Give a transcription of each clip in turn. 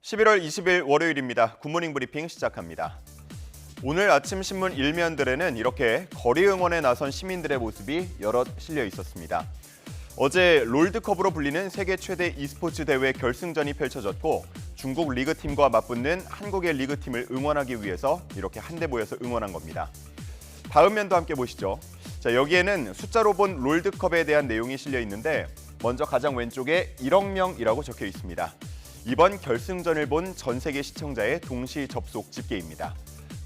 11월 20일 월요일입니다. 굿모닝 브리핑 시작합니다. 오늘 아침 신문 일면들에는 이렇게 거리 응원에 나선 시민들의 모습이 여럿 실려 있었습니다. 어제 롤드컵으로 불리는 세계 최대 e스포츠 대회 결승전이 펼쳐졌고 중국 리그팀과 맞붙는 한국의 리그팀을 응원하기 위해서 이렇게 한데 모여서 응원한 겁니다. 다음 면도 함께 보시죠. 자, 여기에는 숫자로 본 롤드컵에 대한 내용이 실려 있는데 먼저 가장 왼쪽에 1억 명이라고 적혀 있습니다. 이번 결승전을 본 전 세계 시청자의 동시 접속 집계입니다.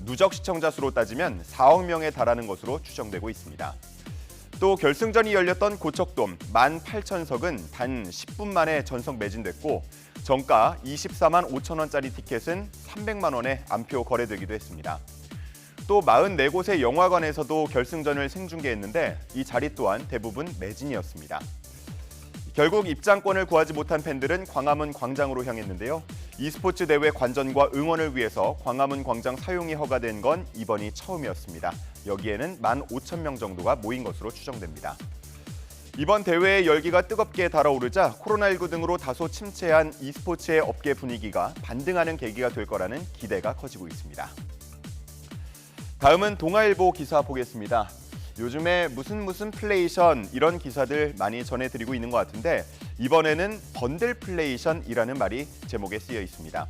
누적 시청자 수로 따지면 4억 명에 달하는 것으로 추정되고 있습니다. 또 결승전이 열렸던 고척돔 18,000석은 단 10분 만에 전석 매진됐고 정가 24만 5천 원짜리 티켓은 300만 원에 안표 거래되기도 했습니다. 또 44곳의 영화관에서도 결승전을 생중계했는데 이 자리 또한 대부분 매진이었습니다. 결국 입장권을 구하지 못한 팬들은 광화문 광장으로 향했는데요. e스포츠 대회 관전과 응원을 위해서 광화문 광장 사용이 허가된 건 이번이 처음이었습니다. 여기에는 15,000명 정도가 모인 것으로 추정됩니다. 이번 대회의 열기가 뜨겁게 달아오르자 코로나19 등으로 다소 침체한 e스포츠의 업계 분위기가 반등하는 계기가 될 거라는 기대가 커지고 있습니다. 다음은 동아일보 기사 보겠습니다. 요즘에 무슨 플레이션 이런 기사들 많이 전해드리고 있는 것 같은데 이번에는 번들플레이션이라는 말이 제목에 쓰여 있습니다.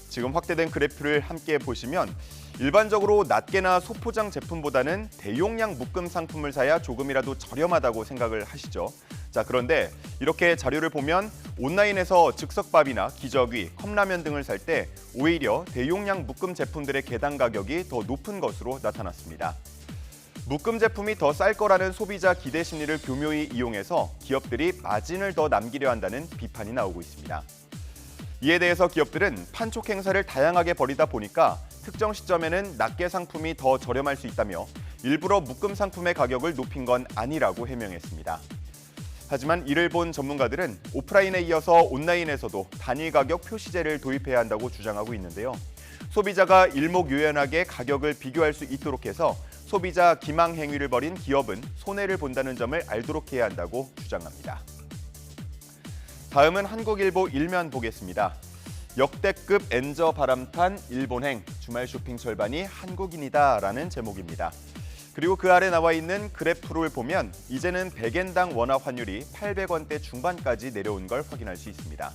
지금 확대된 그래프를 함께 보시면 일반적으로 낱개나 소포장 제품보다는 대용량 묶음 상품을 사야 조금이라도 저렴하다고 생각을 하시죠. 자, 그런데 이렇게 자료를 보면 온라인에서 즉석밥이나 기저귀, 컵라면 등을 살 때 오히려 대용량 묶음 제품들의 계단 가격이 더 높은 것으로 나타났습니다. 묶음 제품이 더 쌀 거라는 소비자 기대 심리를 교묘히 이용해서 기업들이 마진을 더 남기려 한다는 비판이 나오고 있습니다. 이에 대해서 기업들은 판촉 행사를 다양하게 벌이다 보니까 특정 시점에는 낱개 상품이 더 저렴할 수 있다며 일부러 묶음 상품의 가격을 높인 건 아니라고 해명했습니다. 하지만 이를 본 전문가들은 오프라인에 이어서 온라인에서도 단위 가격 표시제를 도입해야 한다고 주장하고 있는데요. 소비자가 일목요연하게 가격을 비교할 수 있도록 해서 소비자 기망 행위를 벌인 기업은 손해를 본다는 점을 알도록 해야 한다고 주장합니다. 다음은 한국일보 일면 보겠습니다. 역대급 엔저 바람탄 일본행, 주말 쇼핑 절반이 한국인이다라는 제목입니다. 그리고 그 아래 나와 있는 그래프를 보면 이제는 100엔당 원화 환율이 800원대 중반까지 내려온 걸 확인할 수 있습니다.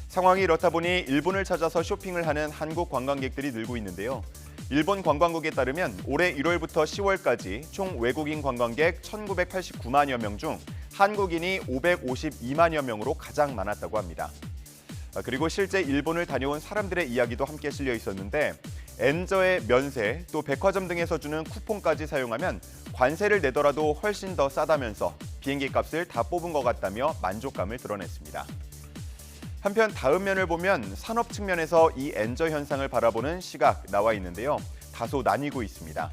상황이 이렇다 보니 일본을 찾아서 쇼핑을 하는 한국 관광객들이 늘고 있는데요. 일본 관광국에 따르면 올해 1월부터 10월까지 총 외국인 관광객 1,989만여 명 중 한국인이 552만여 명으로 가장 많았다고 합니다. 그리고 실제 일본을 다녀온 사람들의 이야기도 함께 실려 있었는데 엔저의 면세, 또 백화점 등에서 주는 쿠폰까지 사용하면 관세를 내더라도 훨씬 더 싸다면서 비행기 값을 다 뽑은 것 같다며 만족감을 드러냈습니다. 한편 다음 면을 보면 산업 측면에서 이 엔저 현상을 바라보는 시각 나와 있는데요. 다소 나뉘고 있습니다.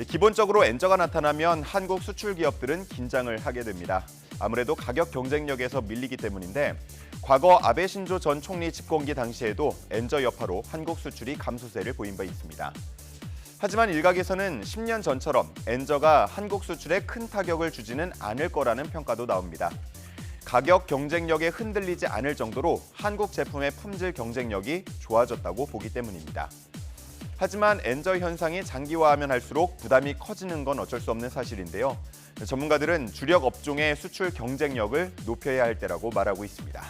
기본적으로 엔저가 나타나면 한국 수출 기업들은 긴장을 하게 됩니다. 아무래도 가격 경쟁력에서 밀리기 때문인데 과거 아베 신조 전 총리 집권기 당시에도 엔저 여파로 한국 수출이 감소세를 보인 바 있습니다. 하지만 일각에서는 10년 전처럼 엔저가 한국 수출에 큰 타격을 주지는 않을 거라는 평가도 나옵니다. 가격 경쟁력에 흔들리지 않을 정도로 한국 제품의 품질 경쟁력이 좋아졌다고 보기 때문입니다. 하지만 엔저 현상이 장기화하면 할수록 부담이 커지는 건 어쩔 수 없는 사실인데요. 전문가들은 주력 업종의 수출 경쟁력을 높여야 할 때라고 말하고 있습니다.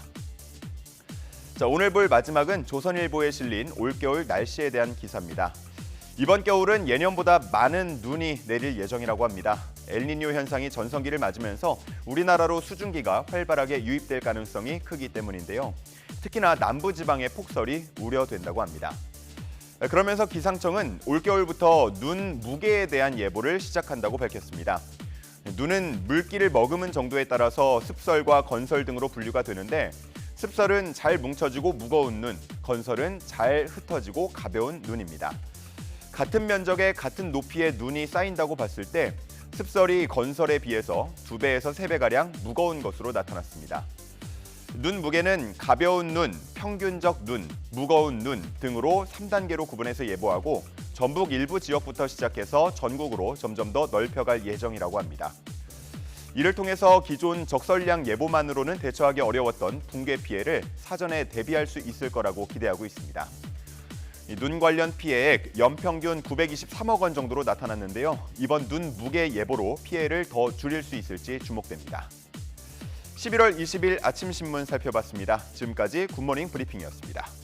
자, 오늘 볼 마지막은 조선일보에 실린 올겨울 날씨에 대한 기사입니다. 이번 겨울은 예년보다 많은 눈이 내릴 예정이라고 합니다. 엘니뇨 현상이 전성기를 맞으면서 우리나라로 수증기가 활발하게 유입될 가능성이 크기 때문인데요. 특히나 남부지방의 폭설이 우려된다고 합니다. 그러면서 기상청은 올겨울부터 눈 무게에 대한 예보를 시작한다고 밝혔습니다. 눈은 물기를 머금은 정도에 따라서 습설과 건설 등으로 분류가 되는데 습설은 잘 뭉쳐지고 무거운 눈, 건설은 잘 흩어지고 가벼운 눈입니다. 같은 면적에 같은 높이의 눈이 쌓인다고 봤을 때 습설이 건설에 비해서 2배에서 3배가량 무거운 것으로 나타났습니다. 눈 무게는 가벼운 눈, 평균적 눈, 무거운 눈 등으로 3단계로 구분해서 예보하고 전북 일부 지역부터 시작해서 전국으로 점점 더 넓혀갈 예정이라고 합니다. 이를 통해서 기존 적설량 예보만으로는 대처하기 어려웠던 붕괴 피해를 사전에 대비할 수 있을 거라고 기대하고 있습니다. 눈 관련 피해액 연평균 923억 원 정도로 나타났는데요. 이번 눈 무게 예보로 피해를 더 줄일 수 있을지 주목됩니다. 11월 20일 아침 신문 살펴봤습니다. 지금까지 굿모닝 브리핑이었습니다.